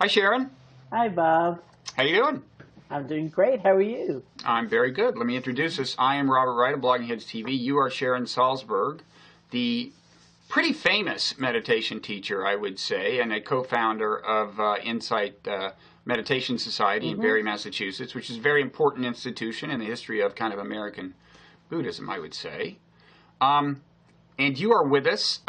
Hi, Sharon. Hi, Bob. How you doing? I'm doing great. How are you? I'm very good. Let me introduce us. I am Robert Wright of Blogging Heads TV. You are Sharon Salzberg, the pretty famous meditation teacher, I would say, and a co-founder of Insight Meditation Society in Barre, Massachusetts, which is a very important institution in the history of kind of American Buddhism, I would say. And you are with us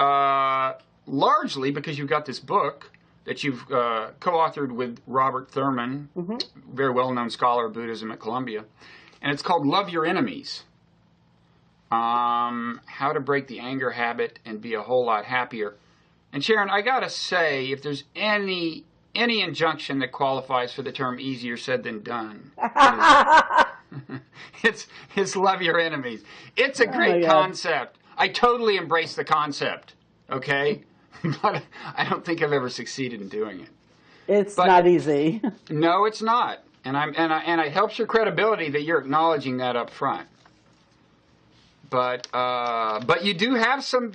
largely because you've got this book that you've co-authored with Robert Thurman, very well-known scholar of Buddhism at Columbia. And it's called Love Your Enemies. How to break the anger habit and be a whole lot happier. And Sharon, I gotta say, if there's any injunction that qualifies for the term easier said than done, it's love your enemies. It's a great concept. I totally embrace the concept, okay? But I don't think I've ever succeeded in doing it. It's not easy. No, it's not. And it helps your credibility that you're acknowledging that up front. But you do have some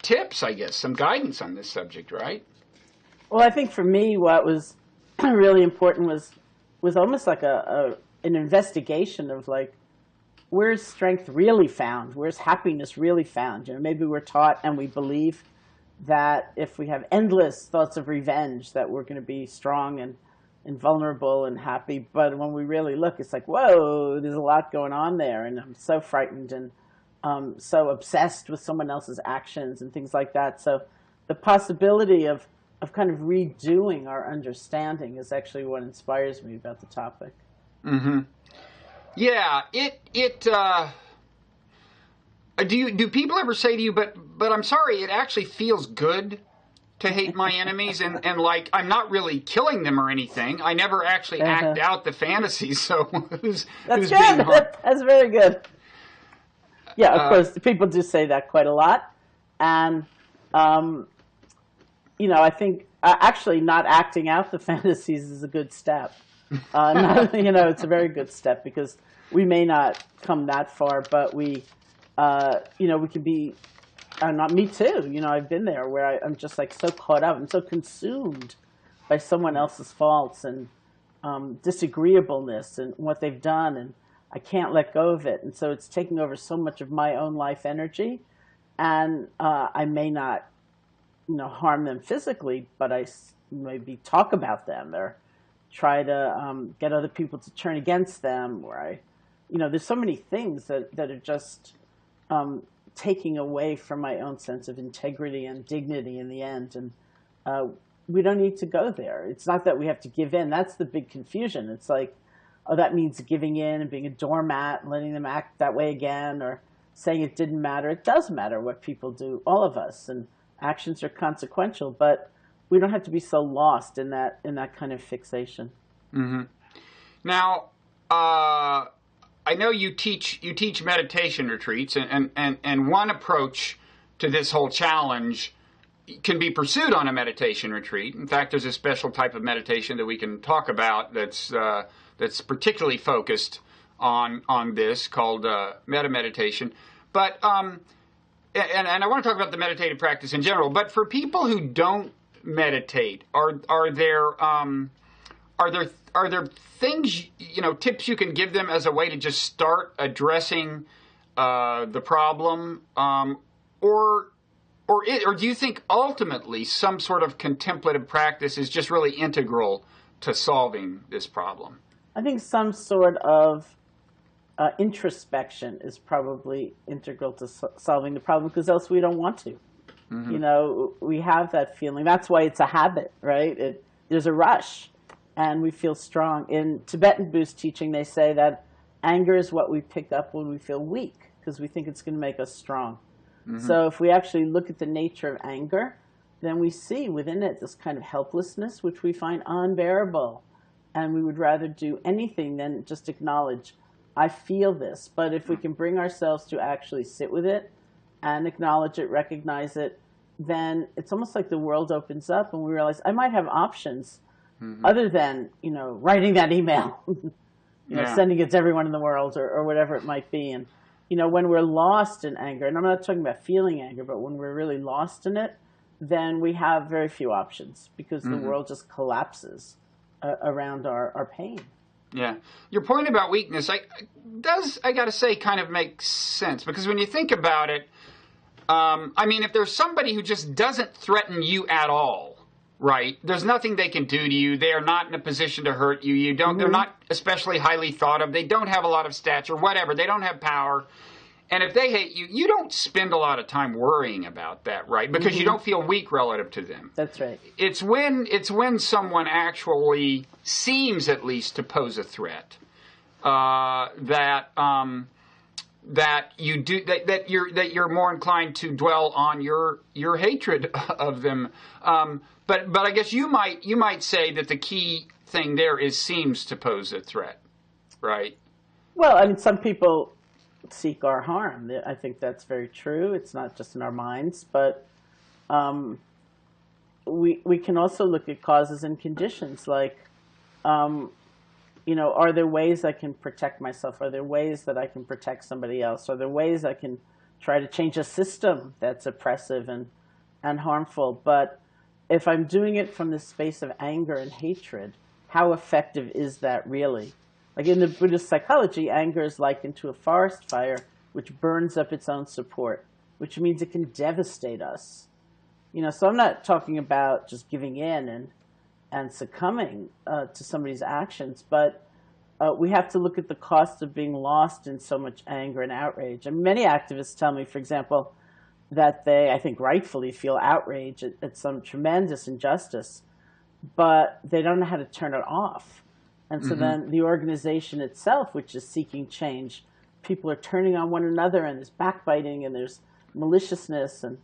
tips, I guess, some guidance on this subject, right? Well, I think for me, what was really important was almost like an investigation of like, where's strength really found? Where's happiness really found? You know, maybe we're taught and we believe that if we have endless thoughts of revenge, that we're going to be strong and vulnerable and happy. But when we really look, it's like, whoa, there's a lot going on there. And I'm so frightened and so obsessed with someone else's actions and things like that. So the possibility of kind of redoing our understanding is actually what inspires me about the topic. Mm-hmm. Yeah, do people ever say to you, but I'm sorry, it actually feels good to hate my enemies, and like I'm not really killing them or anything. I never actually act out the fantasies. So who's good. Being harmed? That's very good. Yeah, of course, people do say that quite a lot, and you know, I think actually not acting out the fantasies is a good step. You know, it's a very good step because we may not come that far, but we. You know, we could be, not me too, you know, I've been there where I'm just like so caught up, I'm so consumed by someone else's faults and disagreeableness and what they've done, and I can't let go of it. And so it's taking over so much of my own life energy, and I may not, you know, harm them physically, but I maybe talk about them or try to get other people to turn against them, or you know, there's so many things that are just taking away from my own sense of integrity and dignity in the end. And we don't need to go there. It's not that we have to give in. That's the big confusion. It's like, oh, that means giving in and being a doormat and letting them act that way again, or saying it didn't matter. It does matter what people do, all of us, and actions are consequential, but we don't have to be so lost in that kind of fixation. Mm-hmm. Now, I know you teach meditation retreats, and one approach to this whole challenge can be pursued on a meditation retreat. In fact, there's a special type of meditation that we can talk about that's particularly focused on this, called Metta meditation. But and I want to talk about the meditative practice in general. But for people who don't meditate, are there things, you know, tips you can give them as a way to just start addressing the problem, or do you think ultimately some sort of contemplative practice is just really integral to solving this problem? I think some sort of introspection is probably integral to solving the problem, because else we don't want to. Mm-hmm. You know, we have that feeling. That's why it's a habit, right? There's a rush. And we feel strong. In Tibetan Buddhist teaching, they say that anger is what we pick up when we feel weak, because we think it's going to make us strong. Mm-hmm. So if we actually look at the nature of anger, then we see within it this kind of helplessness, which we find unbearable. And we would rather do anything than just acknowledge, I feel this. But if we can bring ourselves to actually sit with it and acknowledge it, recognize it, then it's almost like the world opens up and we realize I might have options. Mm-hmm. Other than, you know, writing that email, you know, sending it to everyone in the world, or whatever it might be. And, you know, when we're lost in anger, and I'm not talking about feeling anger, but when we're really lost in it, then we have very few options because the world just collapses around our pain. Yeah. Your point about weakness, I got to say, kind of makes sense. Because when you think about it, I mean, if there's somebody who just doesn't threaten you at all, right? There's nothing they can do to you. They are not in a position to hurt you. You don't. They're not especially highly thought of. They don't have a lot of stature, whatever. They don't have power. And if they hate you, you don't spend a lot of time worrying about that, right? Because you don't feel weak relative to them. That's right. It's when someone actually seems, at least, to pose a threat that you're more inclined to dwell on your hatred of them. But I guess you might say that the key thing there is seems to pose a threat, right? Well, I mean, some people seek our harm. I think that's very true. It's not just in our minds, but we can also look at causes and conditions. Like, are there ways I can protect myself? Are there ways that I can protect somebody else? Are there ways I can try to change a system that's oppressive and harmful? But if I'm doing it from the space of anger and hatred, how effective is that really? Like in the Buddhist psychology, anger is likened to a forest fire which burns up its own support, which means it can devastate us. So I'm not talking about just giving in and succumbing to somebody's actions, but we have to look at the cost of being lost in so much anger and outrage. And many activists tell me, for example, that they, I think rightfully, feel outrage at some tremendous injustice, but they don't know how to turn it off. And so then the organization itself, which is seeking change, people are turning on one another, and there's backbiting, and there's maliciousness. And,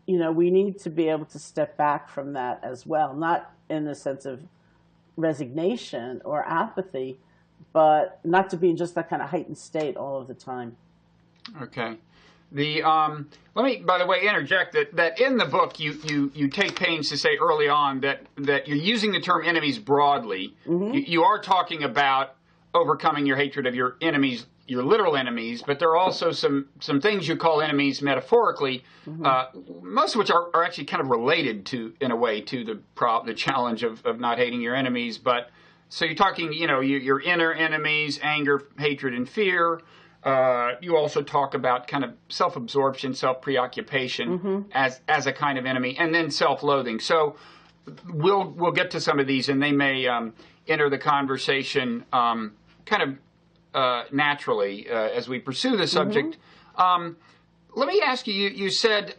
we need to be able to step back from that as well, not in the sense of resignation or apathy, but not to be in just that kind of heightened state all of the time. Okay. Let me, by the way, interject that in the book you take pains to say early on that you're using the term enemies broadly. You are talking about overcoming your hatred of your enemies, your literal enemies, but there are also some things you call enemies metaphorically, most of which are actually kind of related to, in a way, to the challenge of not hating your enemies. But so you're talking, your inner enemies, anger, hatred, and fear. You also talk about kind of self-absorption, self-preoccupation as a kind of enemy, and then self-loathing. So we'll get to some of these, and they may enter the conversation kind of naturally as we pursue the subject. Let me ask you. You said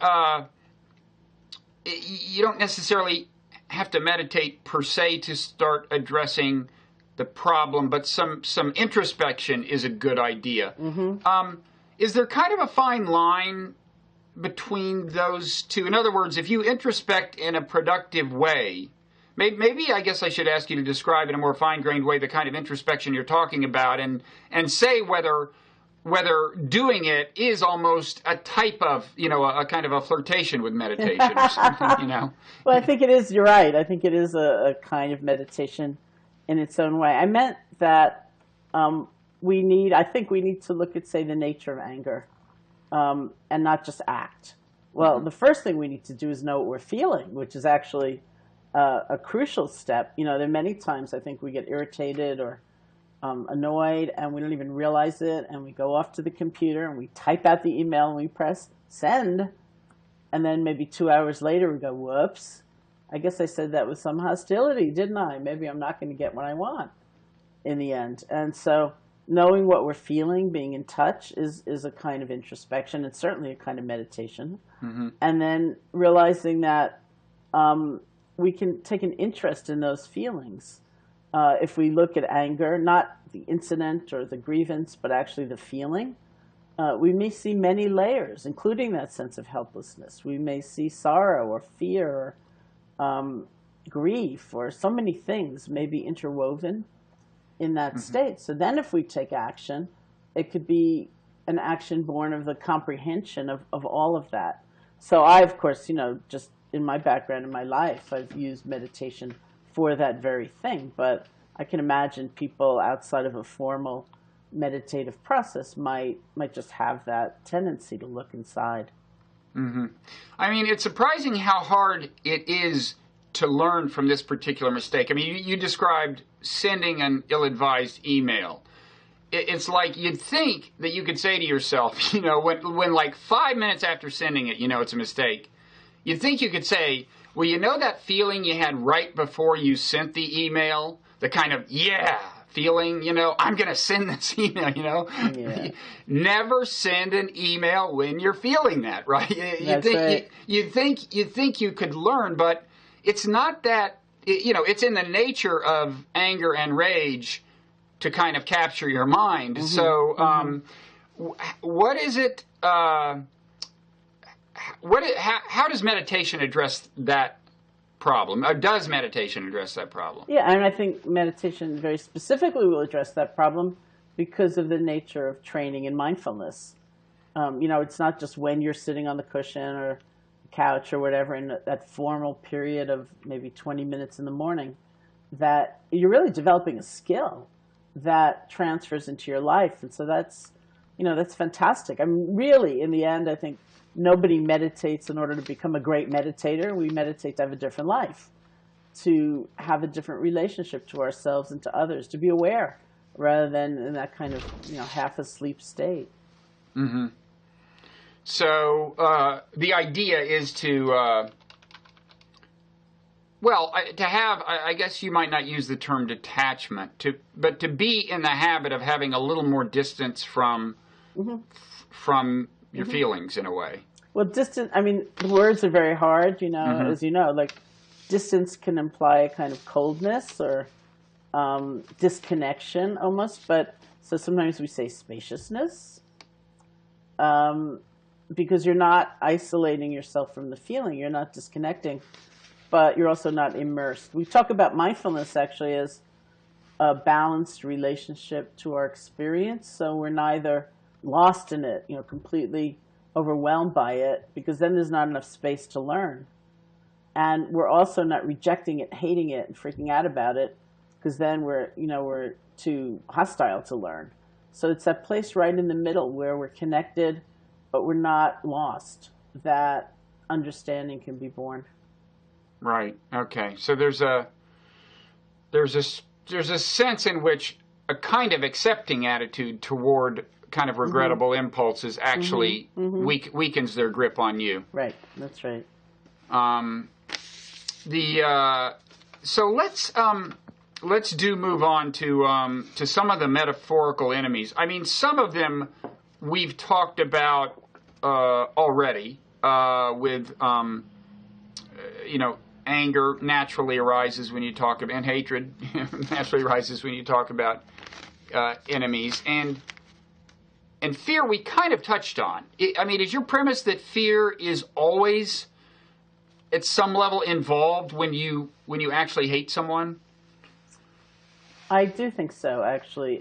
you don't necessarily have to meditate per se to start addressing the problem, but some introspection is a good idea. Is there kind of a fine line between those two? In other words, if you introspect in a productive way, maybe I guess I should ask you to describe in a more fine-grained way the kind of introspection you're talking about, and say whether doing it is almost a type of, a kind of a flirtation with meditation or something, Well, I think it is, you're right. I think it is a kind of meditation in its own way. I meant that we need to look at, say, the nature of anger and not just act. Well, the first thing we need to do is know what we're feeling, which is actually a crucial step. There are many times I think we get irritated or annoyed and we don't even realize it, and we go off to the computer and we type out the email and we press send, and then maybe 2 hours later we go, whoops, I guess I said that with some hostility, didn't I? Maybe I'm not going to get what I want in the end. And so knowing what we're feeling, being in touch is a kind of introspection. It's certainly a kind of meditation. And then realizing that we can take an interest in those feelings. If we look at anger, not the incident or the grievance, but actually the feeling, we may see many layers, including that sense of helplessness. We may see sorrow or fear or grief, or so many things may be interwoven in that state. So then if we take action, it could be an action born of the comprehension of all of that. So I, of course, just in my background in my life, I've used meditation for that very thing. But I can imagine people outside of a formal meditative process might just have that tendency to look inside. I mean, it's surprising how hard it is to learn from this particular mistake. I mean, you described sending an ill-advised email. It's like you'd think that you could say to yourself, you know, when like 5 minutes after sending it, you know it's a mistake. You'd think you could say, well, you know that feeling you had right before you sent the email? The kind of, yeah, feeling, you know, I'm going to send this email, you know? Yeah. Never send an email when you're feeling that, right? You'd think you could learn, but it's not that, you know, it's in the nature of anger and rage to kind of capture your mind. So what is it, how does meditation address that problem? Or does meditation address that problem? Yeah, and I think meditation very specifically will address that problem because of the nature of training in mindfulness. You know, it's not just when you're sitting on the cushion or the couch or whatever in that formal period of maybe 20 minutes in the morning that you're really developing a skill that transfers into your life. And so that's, you know, that's fantastic. I mean, really, in the end, I think nobody meditates in order to become a great meditator. We meditate to have a different life, to have a different relationship to ourselves and to others, to be aware rather than in that kind of, you know, half asleep state. So the idea is to, well, to have, I guess you might not use the term detachment, but to be in the habit of having a little more distance from your feelings in a way. Well, distance, I mean, the words are very hard, you know, as you know, like distance can imply a kind of coldness or disconnection almost, but so sometimes we say spaciousness because you're not isolating yourself from the feeling, you're not disconnecting, but you're also not immersed. We talk about mindfulness actually as a balanced relationship to our experience, so we're neither lost in it, you know, completely overwhelmed by it, because then there's not enough space to learn. And we're also not rejecting it, hating it, and freaking out about it, because then we're too hostile to learn. So it's that place right in the middle where we're connected, but we're not lost. That understanding can be born. Right. Okay. So there's a sense in which a kind of accepting attitude toward kind of regrettable impulses actually weakens their grip on you. Right. That's right. So let's move on to some of the metaphorical enemies. I mean, some of them we've talked about already with you know, anger naturally arises when you talk about, and hatred naturally arises when you talk about enemies, and fear we kind of touched on. I mean, is your premise that fear is always at some level involved when you actually hate someone? I do think so, actually.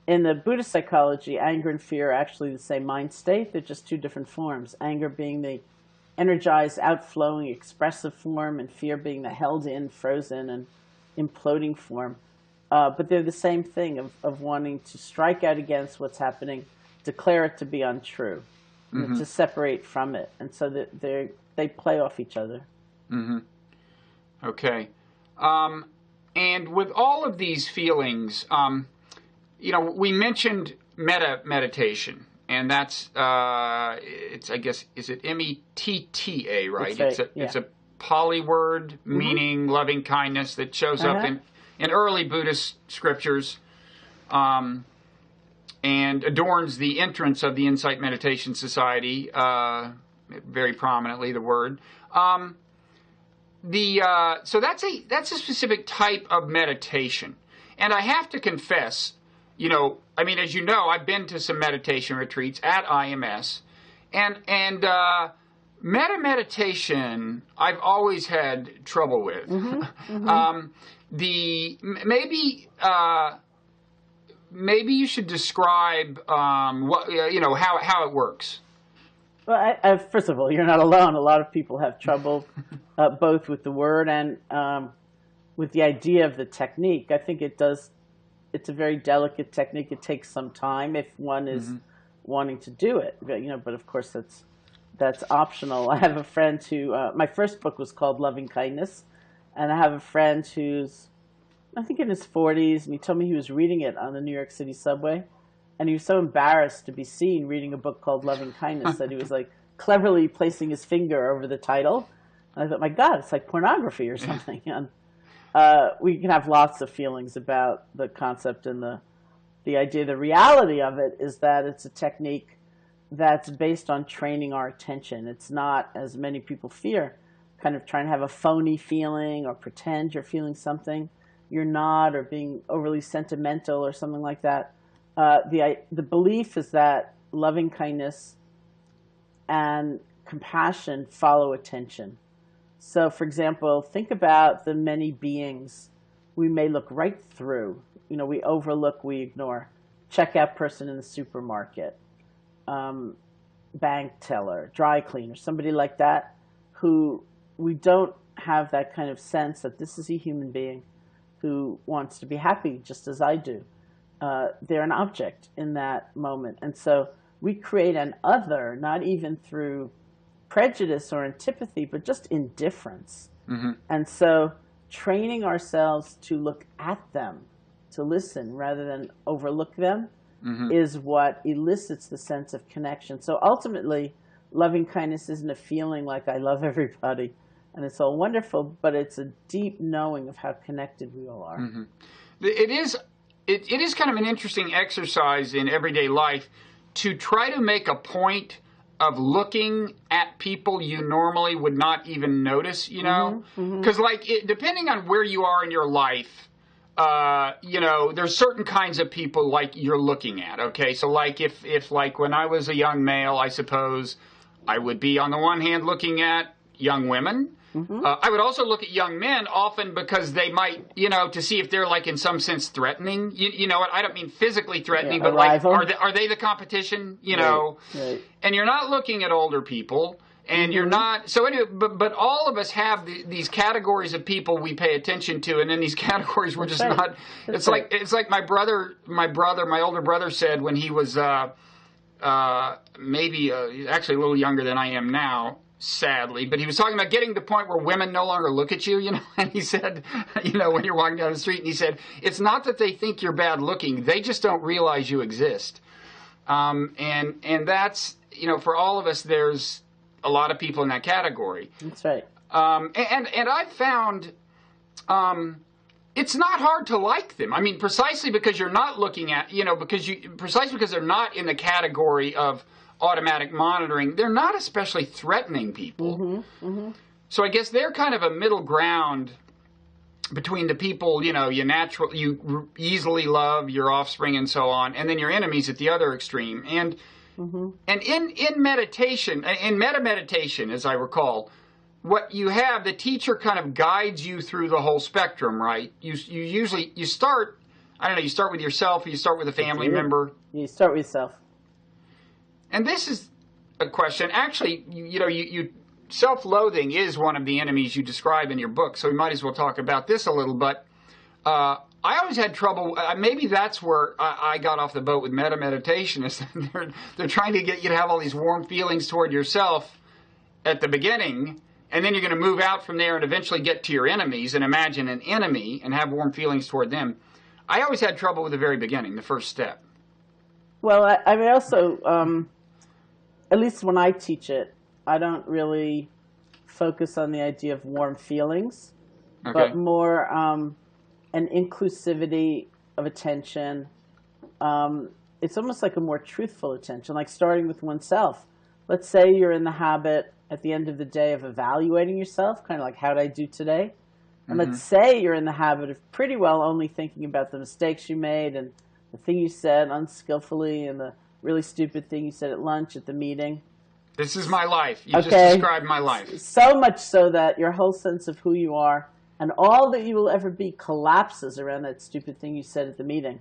In the Buddhist psychology, anger and fear are actually the same mind state. They're just two different forms. Anger being the energized, outflowing, expressive form, and fear being the held-in, frozen, and imploding form. But they're the same thing of wanting to strike out against what's happening, declare it to be untrue, to separate from it. And so that they play off each other. Okay. And with all of these feelings, you know, we mentioned metta meditation. And that's, it's, I guess, is it M-E-T-T-A, right? That's right. It's a Pali word meaning loving kindness that shows up in early Buddhist scriptures and adorns the entrance of the Insight Meditation Society very prominently, the word. So that's a specific type of meditation. And I have to confess, you know, I mean, as you know, I've been to some meditation retreats at IMS, and metta meditation I've always had trouble with. Maybe you should describe what, you know, how it works. Well, first of all, you're not alone. A lot of people have trouble both with the word and with the idea of the technique. I think it's a very delicate technique. It takes some time if one is wanting to do it. You know, but of course that's that's optional. I have a friend who, my first book was called Loving Kindness, and I have a friend who's, I think in his 40s, and he told me he was reading it on the New York City subway, and he was so embarrassed to be seen reading a book called Loving Kindness that he was like cleverly placing his finger over the title. And I thought, my God, it's like pornography or something. And we can have lots of feelings about the concept and the idea. The reality of it is that it's a technique that's based on training our attention. It's not, as many people fear, kind of trying to have a phony feeling or pretend you're feeling something you're not, or being overly sentimental or something like that. The belief is that loving kindness and compassion follow attention. So, for example, think about the many beings we may look right through. You know, we overlook, we ignore. Checkout person in the supermarket, bank teller, dry cleaner, somebody like that, who we don't have that kind of sense that this is a human being who wants to be happy just as I do. They're an object in that moment. And so we create an other, not even through prejudice or antipathy, but just indifference. Mm-hmm. And so training ourselves to look at them, to listen rather than overlook them, mm-hmm. is what elicits the sense of connection. So ultimately, loving kindness isn't a feeling like I love everybody and it's all wonderful, but it's a deep knowing of how connected we all are. Mm-hmm. It is kind of an interesting exercise in everyday life to try to make a point of looking at people you normally would not even notice, you know? Because, mm-hmm. Depending on where you are in your life, there's certain kinds of people like you're looking at, okay? So like if like when I was a young male, I suppose I would be on the one hand looking at young women. Mm-hmm. I would also look at young men often because they might, to see if they're like in some sense threatening. You know what? I don't mean physically threatening, but like are they the competition? Right. And you're not looking at older people. And mm-hmm. you're not, so anyway, but all of us have these categories of people we pay attention to, and in these categories we're just not. It's like my older brother said when he was maybe actually a little younger than I am now, sadly, but he was talking about getting to the point where women no longer look at you, and he said, when you're walking down the street, and he said, it's not that they think you're bad looking, they just don't realize you exist. And that's, for all of us, there's a lot of people in that category. That's right. And I've found it's not hard to like them. I mean, precisely because you're not looking at, precisely because they're not in the category of automatic monitoring, they're not especially threatening people. Mm-hmm, mm-hmm. So I guess they're kind of a middle ground between the people, you easily love, your offspring and so on, and then your enemies at the other extreme. And mm-hmm. and in meditation, in metta meditation, as I recall, what you have, the teacher kind of guides you through the whole spectrum, right? You start, you start with yourself, or you start with a family member. You start with yourself. And this is a question. Actually, you self-loathing is one of the enemies you describe in your book, so we might as well talk about this a little. But I always had trouble. Maybe that's where I got off the boat with metta meditation. Is they're trying to get you to have all these warm feelings toward yourself at the beginning, and then you're going to move out from there and eventually get to your enemies and imagine an enemy and have warm feelings toward them. I always had trouble with the very beginning, the first step. Well, I mean, also, at least when I teach it, I don't really focus on the idea of warm feelings, okay. but more an inclusivity of attention. It's almost like a more truthful attention, like starting with oneself. Let's say you're in the habit at the end of the day of evaluating yourself, kind of like, how did I do today? And mm-hmm. let's say you're in the habit of pretty well only thinking about the mistakes you made and the thing you said unskillfully and the really stupid thing you said at lunch, at the meeting. This is my life. You just described my life. So much so that your whole sense of who you are and all that you will ever be collapses around that stupid thing you said at the meeting.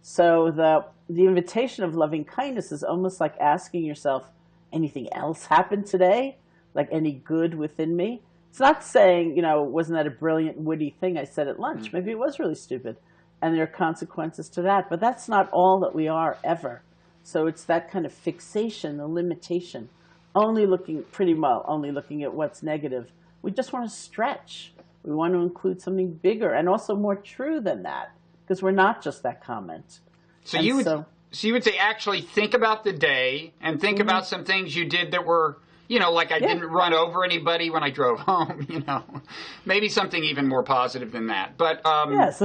So the invitation of loving kindness is almost like asking yourself, anything else happened today? Like any good within me? It's not saying, wasn't that a brilliant, witty thing I said at lunch? Mm-hmm. Maybe it was really stupid. And there are consequences to that. But that's not all that we are ever. So it's that kind of fixation, the limitation only looking pretty well, only looking at what's negative. We just want to stretch. We want to include something bigger and also more true than that, because we're not just that comment. So and you would so, so you would say actually think about the day and think about some things you did that were, like I didn't run over anybody when I drove home, Maybe something even more positive than that. But yes.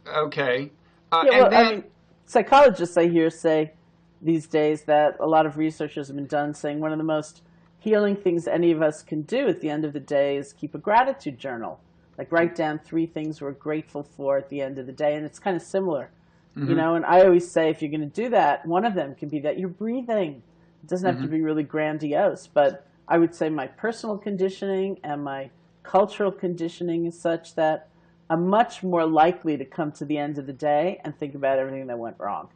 okay. I mean, psychologists I hear say these days that a lot of research has been done saying one of the most healing things any of us can do at the end of the day is keep a gratitude journal. Like write down 3 things we're grateful for at the end of the day. And it's kind of similar, and I always say if you're going to do that, one of them can be that you're breathing. It doesn't have to be really grandiose, but I would say my personal conditioning and my cultural conditioning is such that I'm much more likely to come to the end of the day and think about everything that went wrong.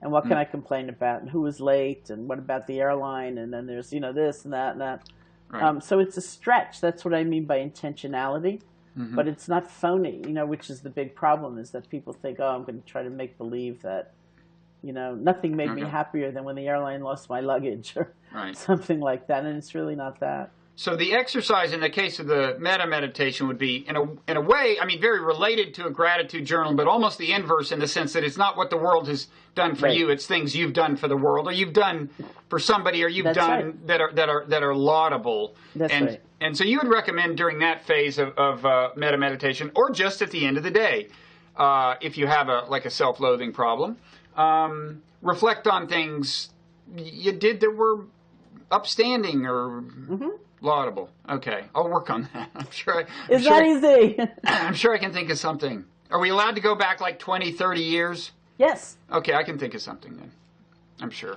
And what can I complain about? And who was late? And what about the airline? And then there's, this and that and that. Right. So it's a stretch. That's what I mean by intentionality. But it's not phony, which is the big problem, is that people think, oh, I'm going to try to make believe that, nothing made me happier than when the airline lost my luggage or something like that. And it's really not that. So the exercise in the case of the Metta meditation would be, in a way, very related to a gratitude journal, but almost the inverse in the sense that it's not what the world has done for you; it's things you've done for the world, or you've done for somebody, or you've done that are laudable. That's right. And so you would recommend during that phase of Metta meditation, or just at the end of the day, if you have a self-loathing problem, reflect on things you did that were upstanding or laudable. Okay, I'll work on that. I'm sure. Is that easy? I'm sure I can think of something. Are we allowed to go back like 20, 30 years? Yes. Okay, I can think of something then. I'm sure.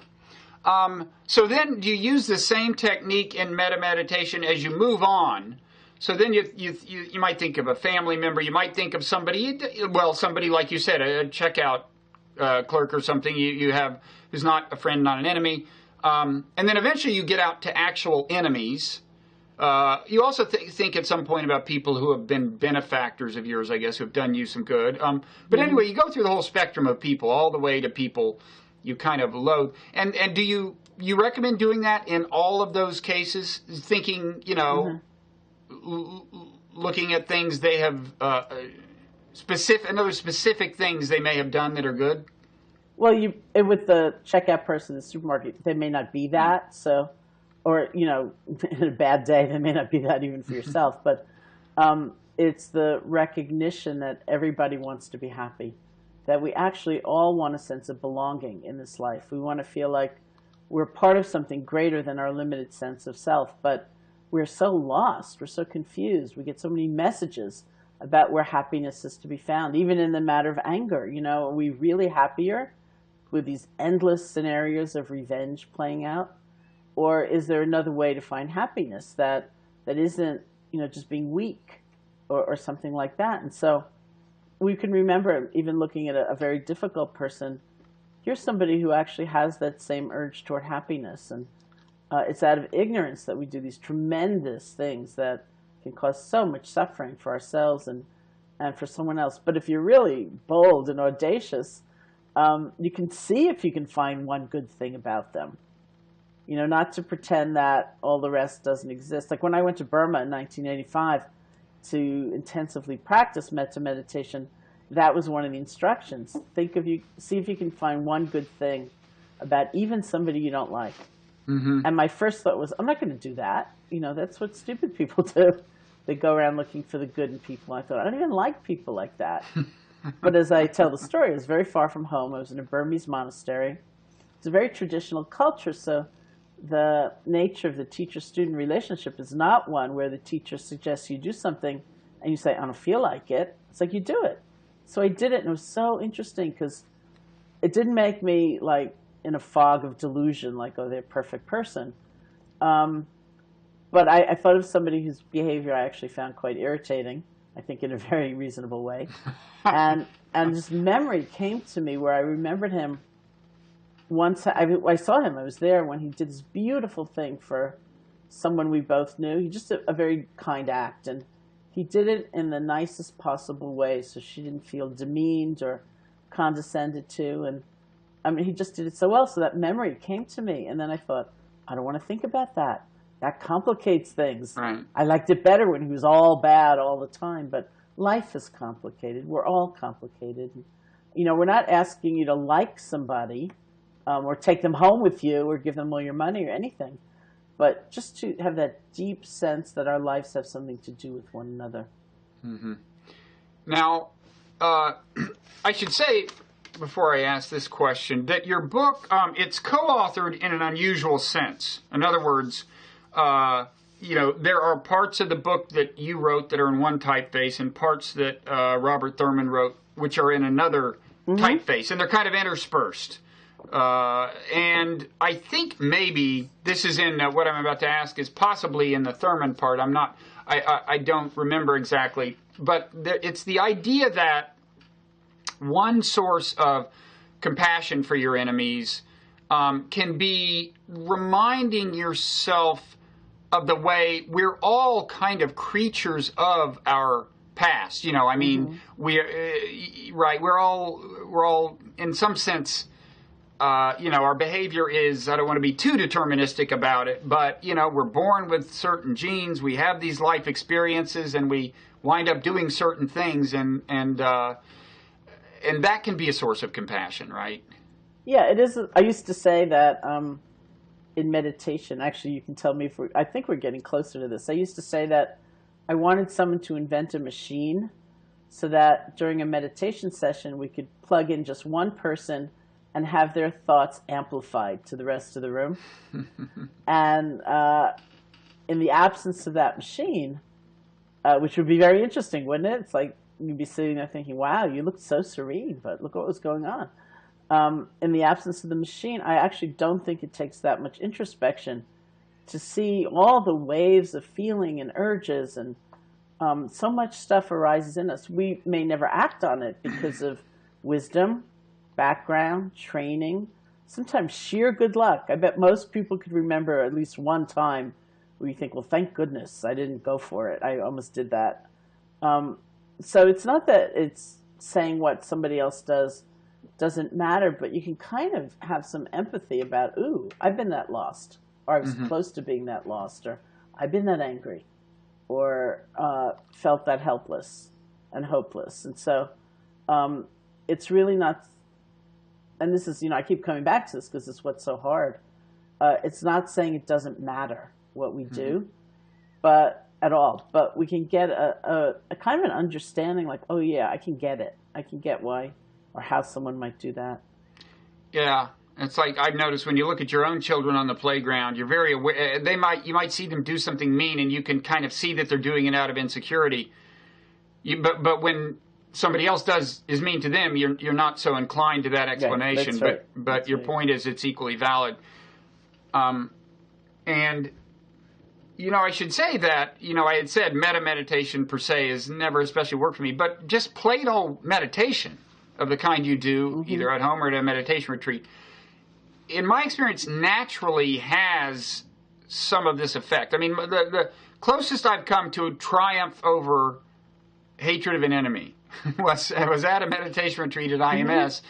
So then do you use the same technique in Metta meditation as you move on? So then you might think of a family member. You might think of somebody like you said, a checkout clerk or something you have who's not a friend, not an enemy. And then eventually you get out to actual enemies. You also think at some point about people who have been benefactors of yours, I guess, who have done you some good. But anyway, you go through the whole spectrum of people, all the way to people you kind of loathe. And do you recommend doing that in all of those cases? Thinking, looking at things they have, specific things they may have done that are good? Well, with the checkout person in the supermarket, they may not be that. So, or in a bad day, they may not be that even for yourself. But it's the recognition that everybody wants to be happy, that we actually all want a sense of belonging in this life. We want to feel like we're part of something greater than our limited sense of self. But we're so lost. We're so confused. We get so many messages about where happiness is to be found, even in the matter of anger. Are we really happier with these endless scenarios of revenge playing out? Or is there another way to find happiness that isn't, just being weak or something like that? And so we can remember, even looking at a very difficult person, here's somebody who actually has that same urge toward happiness. And it's out of ignorance that we do these tremendous things that can cause so much suffering for ourselves and for someone else. But if you're really bold and audacious, you can see if you can find one good thing about them. Not to pretend that all the rest doesn't exist. Like when I went to Burma in 1985 to intensively practice Metta meditation, that was one of the instructions. See if you can find one good thing about even somebody you don't like. And my first thought was, I'm not going to do that. That's what stupid people do. They go around looking for the good in people. I thought, I don't even like people like that. But as I tell the story, I was very far from home. I was in a Burmese monastery. It's a very traditional culture, so the nature of the teacher-student relationship is not one where the teacher suggests you do something and you say, I don't feel like it. It's like you do it. So I did it, and it was so interesting because it didn't make me like in a fog of delusion, like, oh, they're a perfect person. But I thought of somebody whose behavior I actually found quite irritating, I think in a very reasonable way. And this memory came to me where I remembered him. Once I saw him, I was there when he did this beautiful thing for someone we both knew. He just a very kind act, and he did it in the nicest possible way, so she didn't feel demeaned or condescended to. And he just did it so well. So that memory came to me, and then I thought, I don't want to think about that. That complicates things. Right. I liked it better when he was all bad all the time, but life is complicated. We're all complicated. You know, we're not asking you to like somebody or take them home with you or give them all your money or anything, but just to have that deep sense that our lives have something to do with one another. Mm-hmm. Now, I should say, before I ask this question, that your book, it's co-authored in an unusual sense. In other words, you know, there are parts of the book that you wrote that are in one typeface and parts that Robert Thurman wrote which are in another typeface, and they're kind of interspersed. And I think maybe this is in what I'm about to ask is possibly in the Thurman part. I don't remember exactly, but it's the idea that one source of compassion for your enemies can be reminding yourself of the way we're all kind of creatures of our past. You know, I mean, we're all in some sense, you know, our behavior is, I don't want to be too deterministic about it, but, you know, we're born with certain genes, we have these life experiences, and we wind up doing certain things, and that can be a source of compassion, right? Yeah, it is. I used to say that in meditation, actually, you can tell me if I think we're getting closer to this. I used to say that I wanted someone to invent a machine so that during a meditation session, we could plug in just one person and have their thoughts amplified to the rest of the room. And in the absence of that machine, which would be very interesting, wouldn't it? It's like you'd be sitting there thinking, wow, you looked so serene, but look what was going on. In the absence of the machine, I actually don't think it takes that much introspection to see all the waves of feeling and urges, and so much stuff arises in us. We may never act on it because of wisdom, background, training, sometimes sheer good luck. I bet most people could remember at least one time where you think, well, thank goodness I didn't go for it. I almost did that. So it's not that it's saying what somebody else does doesn't matter, but you can kind of have some empathy about, ooh, I've been that lost, or I was close to being that lost, or I've been that angry, or felt that helpless and hopeless. And so it's really not, and this is, you know, I keep coming back to this because it's what's so hard. It's not saying it doesn't matter what we do, but at all. But we can get a kind of an understanding like, oh yeah, I can get it. I can get why or how someone might do that. Yeah. It's like I've noticed when you look at your own children on the playground, you're very aware. You might see them do something mean, and you can kind of see that they're doing it out of insecurity. But when somebody else is mean to them, you're not so inclined to that explanation. Yeah, that's right. But That's your right. point is it's equally valid. And you know, I should say that, you know, I had said metta meditation per se has never especially worked for me, but just plain old meditation of the kind you do either at home or at a meditation retreat, in my experience, naturally has some of this effect. I mean, the closest I've come to a triumph over hatred of an enemy was at a meditation retreat at IMS.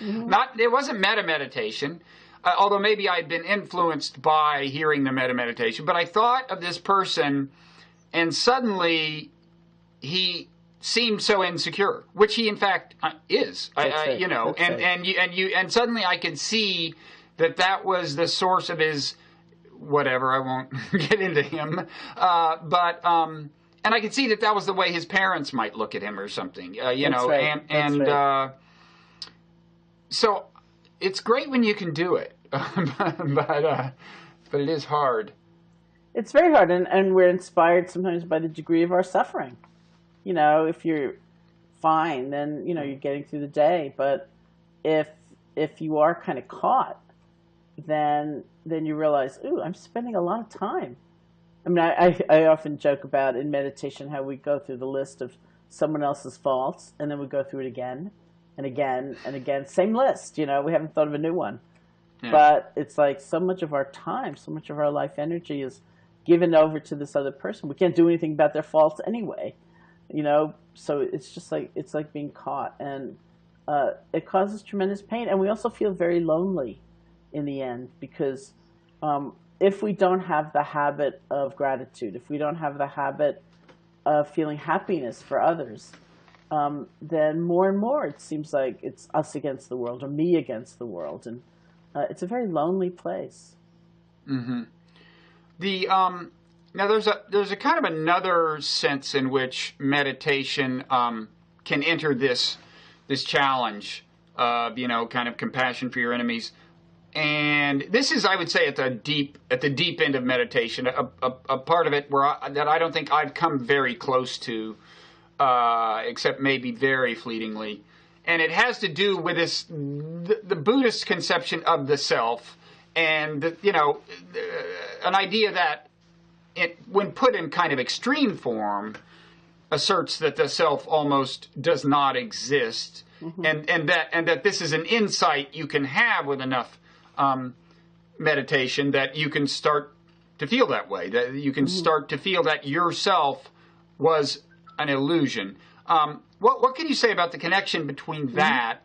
It wasn't metta meditation, although maybe I'd been influenced by hearing the metta meditation. But I thought of this person, and suddenly he seemed so insecure, which he in fact is. You know, and suddenly I could see that was the source of his whatever. I won't get into him, but and I could see that was the way his parents might look at him or something. You know, right. So it's great when you can do it, but it is hard. It's very hard, and we're inspired sometimes by the degree of our suffering. You know, if you're fine, then, you know, you're getting through the day. But if you are kind of caught, then you realize, ooh, I'm spending a lot of time. I mean, I often joke about in meditation how we go through the list of someone else's faults, and then we go through it again and again and again. Same list, you know, we haven't thought of a new one. Yeah. But it's like so much of our time, so much of our life energy is given over to this other person. We can't do anything about their faults anyway, you know, so it's just like, it's like being caught, and it causes tremendous pain. And we also feel very lonely in the end because if we don't have the habit of gratitude, if we don't have the habit of feeling happiness for others, then more and more it seems like it's us against the world or me against the world, and it's a very lonely place. Mm-hmm. Now there's a kind of another sense in which meditation can enter this challenge of kind of compassion for your enemies, and this is, I would say, at the deep end of meditation, a part of it that I don't think I've come very close to, except maybe very fleetingly, and it has to do with the Buddhist conception of the self, and an idea that when put in kind of extreme form, asserts that the self almost does not exist, mm-hmm. and that this is an insight you can have with enough meditation that you can start to feel that way, that you can mm-hmm. start to feel that yourself was an illusion. What can you say about the connection between mm-hmm. that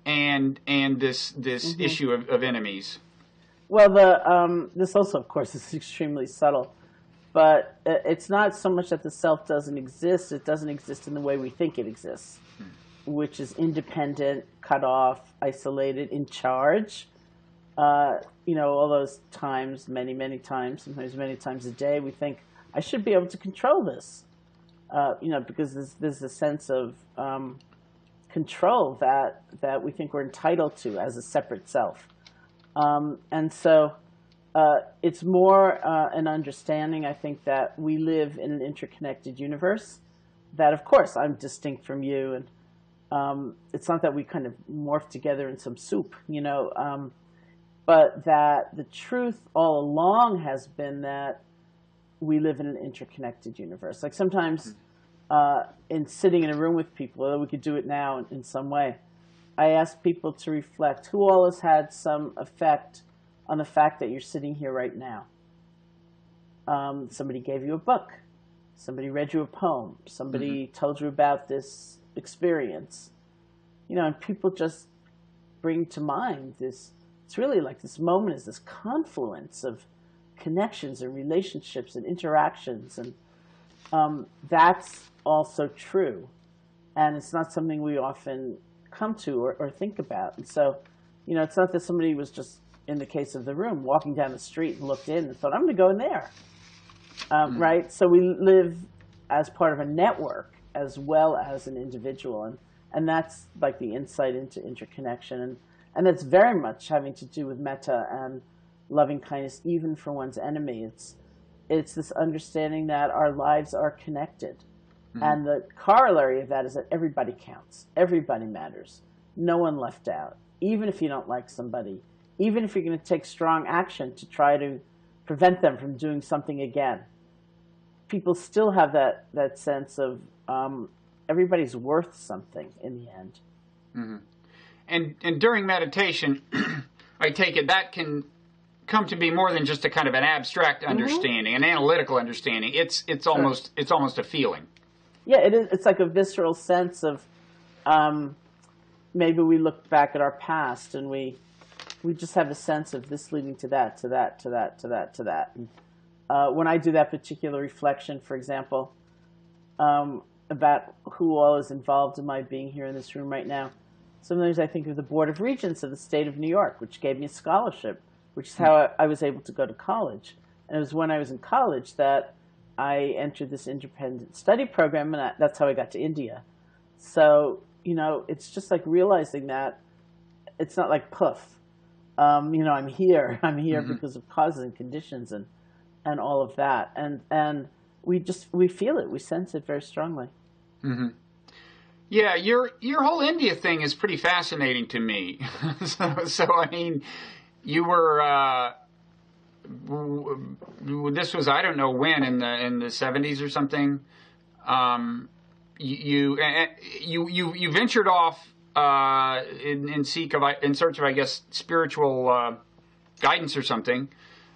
and this mm-hmm. issue of enemies? Well, this also, of course, is extremely subtle. But it's not so much that the self doesn't exist. It doesn't exist in the way we think it exists, which is independent, cut off, isolated, in charge. All those times, many, many times, sometimes many times a day, we think, I should be able to control this. Because there's a sense of control that we think we're entitled to as a separate self. And so it's more an understanding, I think, that we live in an interconnected universe, that, of course, I'm distinct from you. And it's not that we kind of morph together in some soup, but that the truth all along has been that we live in an interconnected universe. Like sometimes in sitting in a room with people, although we could do it now in some way, I ask people to reflect who all has had some effect on the fact that you're sitting here right now. Somebody gave you a book. Somebody read you a poem. Somebody mm-hmm. told you about this experience. And people just bring to mind this. It's really like this moment is this confluence of connections and relationships and interactions. And that's also true. And it's not something we often come to or think about. And so, it's not that somebody was just, in the case of the room, walking down the street and looked in and thought, I'm going to go in there, mm-hmm. right? So we live as part of a network as well as an individual, and that's like the insight into interconnection, and that's very much having to do with metta and loving kindness, even for one's enemy. It's this understanding that our lives are connected, mm-hmm. and the corollary of that is that everybody counts, everybody matters, no one left out, even if you don't like somebody. Even if you're going to take strong action to try to prevent them from doing something again, people still have that sense of everybody's worth something in the end. Mm-hmm. And during meditation, I take it that can come to be more than just a kind of an abstract understanding, mm-hmm. an analytical understanding. It's almost a feeling. Yeah, it is. It's like a visceral sense of maybe we look back at our past and we just have a sense of this leading to that, to that, to that, to that, to that. And, when I do that particular reflection, for example, about who all is involved in my being here in this room right now, sometimes I think of the Board of Regents of the state of New York, which gave me a scholarship, which is how I was able to go to college. And it was when I was in college that I entered this independent study program, and that's how I got to India. So, it's just like realizing that it's not like poof. I'm here mm-hmm. because of causes and conditions and all of that. And we feel it, we sense it very strongly. Mm-hmm. Yeah, your whole India thing is pretty fascinating to me. so I mean, you were this was, I don't know when, in the 70s or something. You ventured off in search of, I guess, spiritual guidance or something,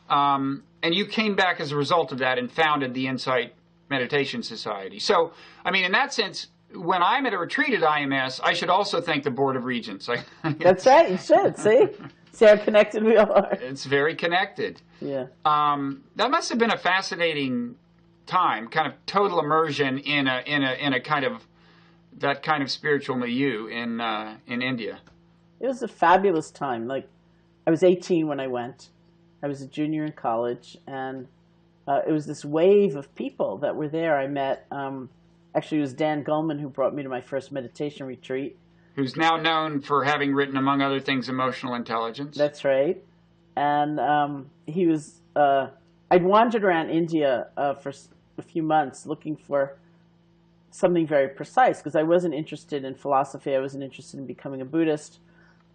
and you came back as a result of that and founded the Insight Meditation Society. So, I mean, in that sense, when I'm at a retreat at IMS, I should also thank the Board of Regents. That's right, you should, see? See how connected we are? It's very connected. Yeah. That must have been a fascinating time, kind of total immersion in a kind of that kind of spiritual milieu in India. It was a fabulous time. Like, I was 18 when I went. I was a junior in college, and it was this wave of people that were there. I met, actually, it was Dan Goleman who brought me to my first meditation retreat. Who's now known for having written, among other things, Emotional Intelligence. That's right. And he was, I'd wandered around India for a few months looking for something very precise, because I wasn't interested in philosophy. I wasn't interested in becoming a Buddhist.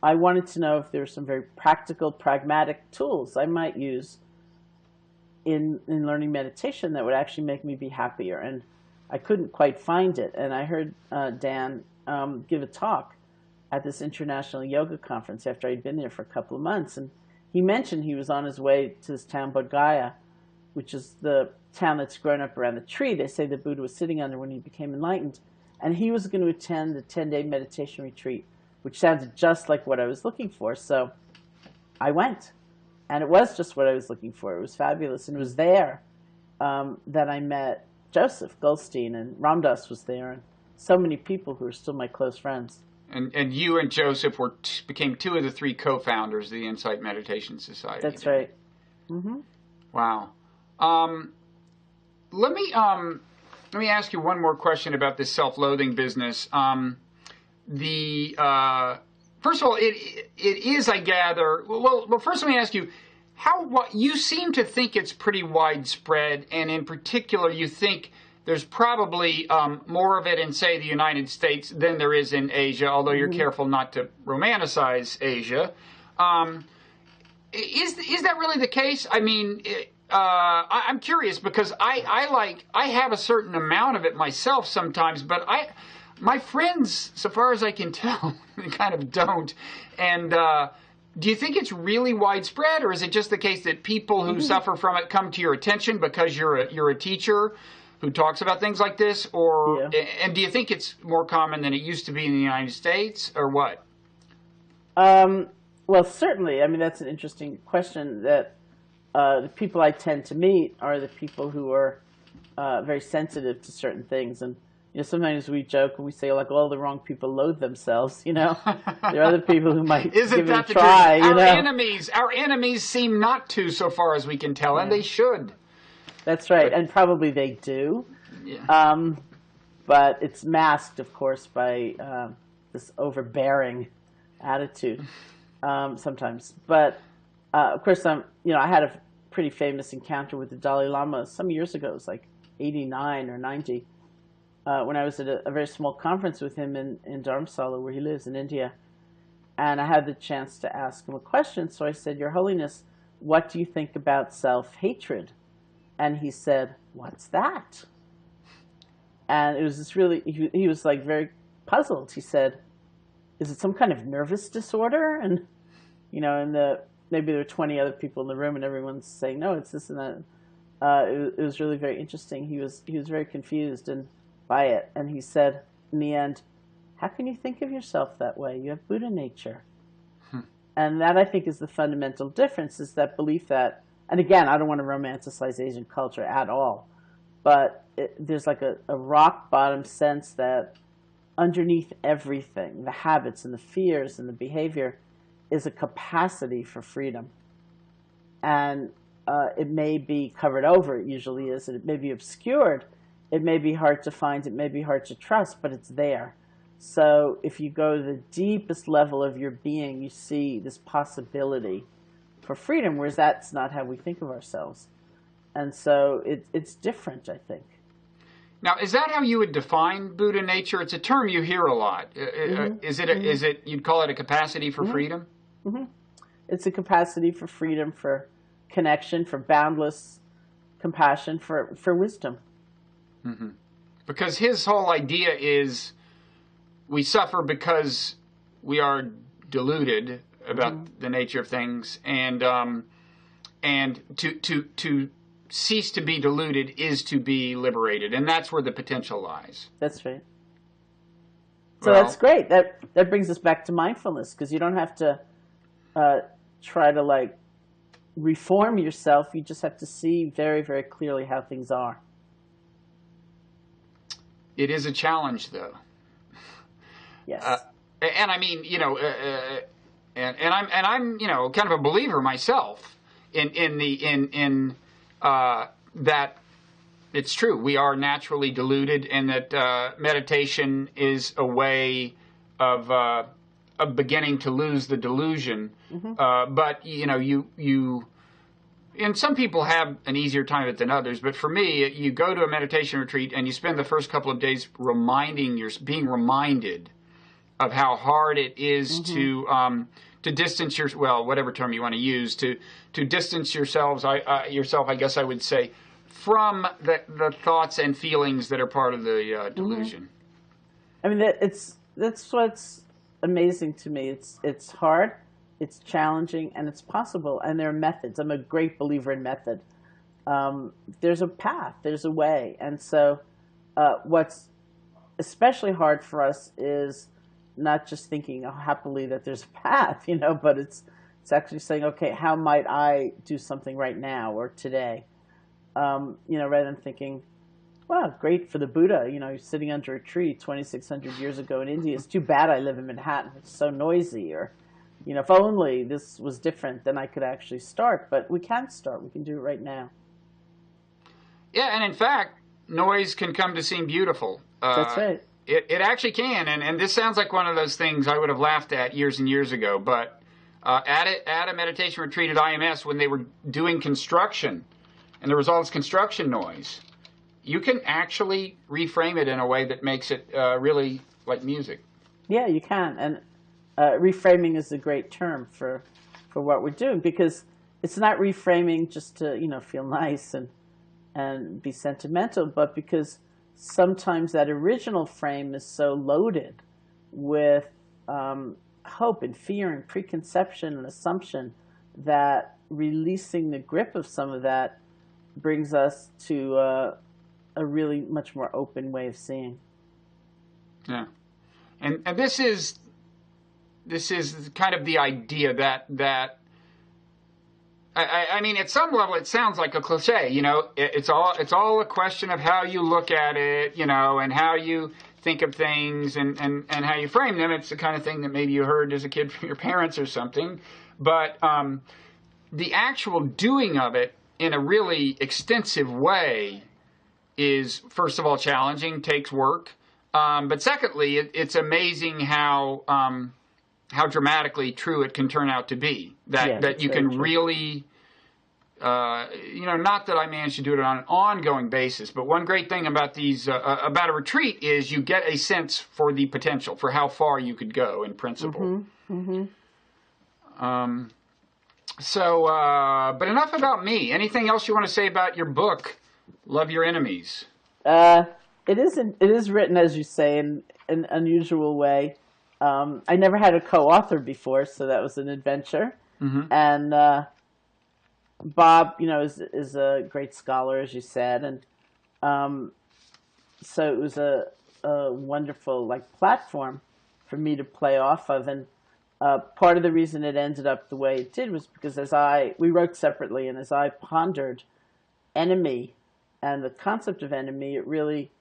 I wanted to know if there were some very practical, pragmatic tools I might use in learning meditation that would actually make me be happier. And I couldn't quite find it. And I heard Dan give a talk at this international yoga conference after I'd been there for a couple of months. And he mentioned he was on his way to this town, Bodh Gaya, which is the town that's grown up around the tree they say the Buddha was sitting under when he became enlightened. And he was going to attend the 10-day meditation retreat, which sounded just like what I was looking for. So I went. And it was just what I was looking for. It was fabulous. And it was there that I met Joseph Goldstein, and Ramdas was there, and so many people who are still my close friends. And you and Joseph became two of the three co-founders of the Insight Meditation Society. That's right. Mm-hmm. Wow. Let me ask you one more question about this self-loathing business. First of all, it is, I gather. Well, first let me ask you, what you seem to think it's pretty widespread, and in particular, you think there's probably more of it in, say, the United States than there is in Asia, although you're careful not to romanticize Asia. Is that really the case? I mean, I'm curious because I have a certain amount of it myself sometimes, but my friends, so far as I can tell, they kind of don't. And do you think it's really widespread, or is it just the case that people who suffer from it come to your attention because you're a teacher who talks about things like this? Or and do you think it's more common than it used to be in the United States, or what? Well, certainly. I mean, that's an interesting question. That the people I tend to meet are the people who are very sensitive to certain things. And you know, sometimes we joke and we say, like, all the wrong people loathe themselves. You know, there are other people who might give it a try. You know? Our enemies seem not to, so far as we can tell, and they should. That's right, and probably they do. Yeah. But it's masked, of course, by this overbearing attitude sometimes. But of course, I had a pretty famous encounter with the Dalai Lama some years ago. It was like 89 or 90, when I was at a very small conference with him in Dharamsala, where he lives in India. And I had the chance to ask him a question. So I said, "Your Holiness, what do you think about self-hatred?" And he said, "What's that?" And it was this really, he was like very puzzled. He said, "Is it some kind of nervous disorder?" And, you know, maybe there were 20 other people in the room and everyone's saying, "No, it's this and that." It was really very interesting. He was very confused by it. And he said, in the end, "How can you think of yourself that way? You have Buddha nature." And that, I think, is the fundamental difference, is that belief that, and again, I don't want to romanticize Asian culture at all, but there's like a rock bottom sense that underneath everything, the habits and the fears and the behavior, is a capacity for freedom. And it may be covered over, it usually is, and it may be obscured, it may be hard to find, it may be hard to trust, but it's there. So if you go to the deepest level of your being, you see this possibility for freedom, whereas that's not how we think of ourselves. And so it's different, I think. Now, is that how you would define Buddha nature? It's a term you hear a lot. Is it you'd call it a capacity for freedom? It's a capacity for freedom, for connection, for boundless compassion, for wisdom. Because his whole idea is we suffer because we are deluded about the nature of things, and to cease to be deluded is to be liberated, and that's where the potential lies. That's right. So that's great. That brings us back to mindfulness, because you don't have to try to like reform yourself. You just have to see very, very clearly how things are. It is a challenge, though. Yes. And I mean, and I'm kind of a believer myself in that it's true. We are naturally deluded, and that meditation is a way of beginning to lose the delusion. But you and some people have an easier time of it than others. But for me, you go to a meditation retreat and you spend the first couple of days being reminded of how hard it is to distance whatever term you want to use, to distance yourself, I guess I would say, from the thoughts and feelings that are part of the delusion. I mean, that's what's amazing to me. It's hard, it's challenging, and it's possible. And there are methods. I'm a great believer in method. There's a path, there's a way. And so what's especially hard for us is not just thinking happily that there's a path, but it's actually saying, okay, how might I do something right now or today? Rather than thinking, wow, great for the Buddha, he's sitting under a tree 2,600 years ago in India. It's too bad I live in Manhattan. It's so noisy. Or, if only this was different, then I could actually start. But we can start. We can do it right now. Yeah, and in fact, noise can come to seem beautiful. That's right. It actually can, and this sounds like one of those things I would have laughed at years and years ago. But at a meditation retreat at IMS, when they were doing construction, and there was all this construction noise, you can actually reframe it in a way that makes it really like music. Yeah, you can, and reframing is a great term for what we're doing, because it's not reframing just to feel nice and be sentimental, but because sometimes that original frame is so loaded with hope and fear and preconception and assumption that releasing the grip of some of that brings us to a really much more open way of seeing. Yeah, and this is kind of the idea that I mean, at some level, it sounds like a cliche. It's all a question of how you look at it, and how you think of things and how you frame them. It's the kind of thing that maybe you heard as a kid from your parents or something. But the actual doing of it in a really extensive way is, first of all, challenging, takes work. But secondly, it's amazing how dramatically true it can turn out to be. That you can really, not that I managed to do it on an ongoing basis, but one great thing about about a retreat is you get a sense for the potential, for how far you could go in principle. But enough about me. Anything else you want to say about your book, Love Your Enemies? It is written, as you say, in an unusual way. I never had a co-author before, so that was an adventure. And Bob, is a great scholar, as you said, and so it was a wonderful platform for me to play off of. And part of the reason it ended up the way it did was because we wrote separately, and as I pondered enemy and the concept of enemy, it really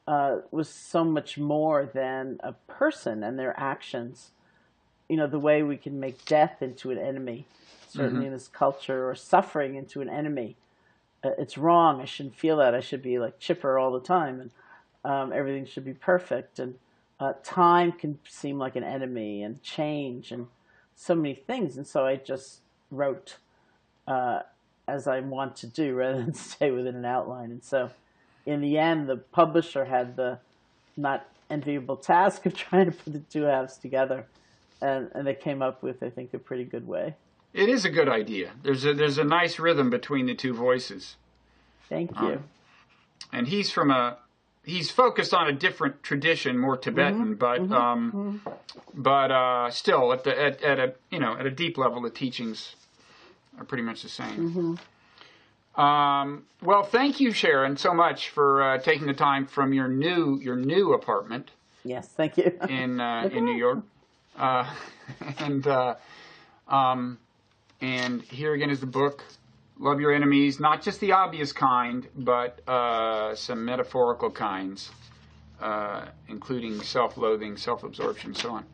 was so much more than a person and their actions. The way we can make death into an enemy, certainly in this culture, or suffering into an enemy. It's wrong. I shouldn't feel that. I should be chipper all the time, and everything should be perfect. And time can seem like an enemy, and change, and so many things. And so I just wrote as I want to do, rather than stay within an outline. And so in the end, the publisher had the not enviable task of trying to put the two halves together. And they came up with, I think, a pretty good way. It is a good idea. There's a nice rhythm between the two voices. Thank you. And he's focused on a different tradition, more Tibetan, but still at a deep level, the teachings are pretty much the same. Well, thank you, Sharon, so much for taking the time from your new apartment. Yes, thank you. in New York, And here again is the book, Love Your Enemies, not just the obvious kind, but some metaphorical kinds, including self-loathing, self-absorption, so on.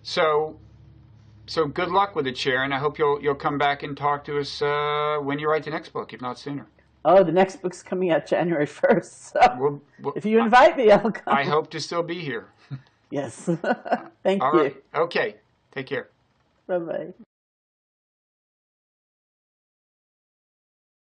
So good luck with it, Sharon. I hope you'll come back and talk to us when you write the next book, if not sooner. Oh, the next book's coming out January 1st. So if you invite me, I'll come. I hope to still be here. Yes. Thank All you. right. Okay. Take care. Bye-bye.